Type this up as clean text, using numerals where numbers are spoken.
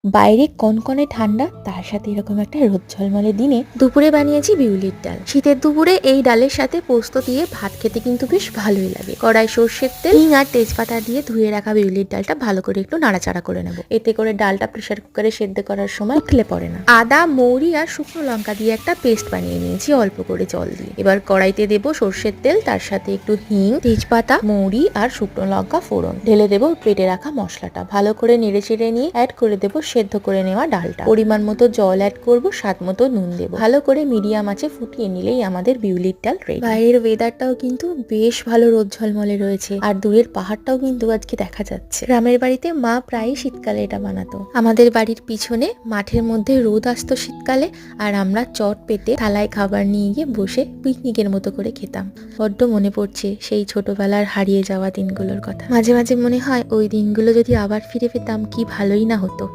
বাইরে কনকনে ঠান্ডা, তার সাথে এরকম একটা রোদ ঝলমলে দিনে দুপুরে বানিয়েছি বিউলির ডাল। শীতের দুপুরে এই ডালের সাথে পোস্ত দিয়ে ভাত খেতে কিন্তু বেশ ভালোই লাগে। কড়াই সর্ষের তেল, হিং আর তেজপাতা দিয়ে ধুয়ে রাখা বিউলির ডালটা ভালো করে একটু নাড়াচাড়া করে নেব। এতে করে ডালটা প্রেসার কুকারে সেদ্ধ করার সময় উঠলে পড়ে না। আদা, মৌরি আর শুকনো লঙ্কা দিয়ে একটা পেস্ট বানিয়ে নিয়েছি অল্প করে জল দিয়ে। এবার কড়াইতে দেবো সর্ষের তেল, তার সাথে একটু হিং, তেজপাতা, মৌরি আর শুকনো লঙ্কা ফোড়ন। ঢেলে দেবো পেটে রাখা মশলাটা। ভালো করে নেড়ে চেড়ে নিয়ে অ্যাড করে দেবো সেদ্ধ করে নেওয়া ডালটা। পরিমাণ মতো জল অ্যাড করব, স্বাদ মতো নুন দেবো। ভালো করে মিডিয়াম আঁচে ফুটিয়ে নিলেই আমাদের বিউলির ডাল রেডি। বাইরের ওয়েদারটাও কিন্তু বেশ ভালো রোদ ঝলমলে রয়েছে, আর দূরের পাহাড়টাও কিন্তু আজকে দেখা যাচ্ছে। গ্রামের বাড়িতে মা প্রায়ই শীতকালে এটা বানাতো। আমাদের বাড়ির পিছনে মাঠের মধ্যে রোদ আসতো শীতকালে, আর আমরা চট পেতে থালায় খাবার নিয়ে গিয়ে বসে পিকনিকের মতো করে খেতাম। বড্ড মনে পড়ছে সেই ছোটবেলার হারিয়ে যাওয়া দিনগুলোর কথা। মাঝে মাঝে মনে হয় ওই দিনগুলো যদি আবার ফিরে পেতাম কি ভালোই না হতো।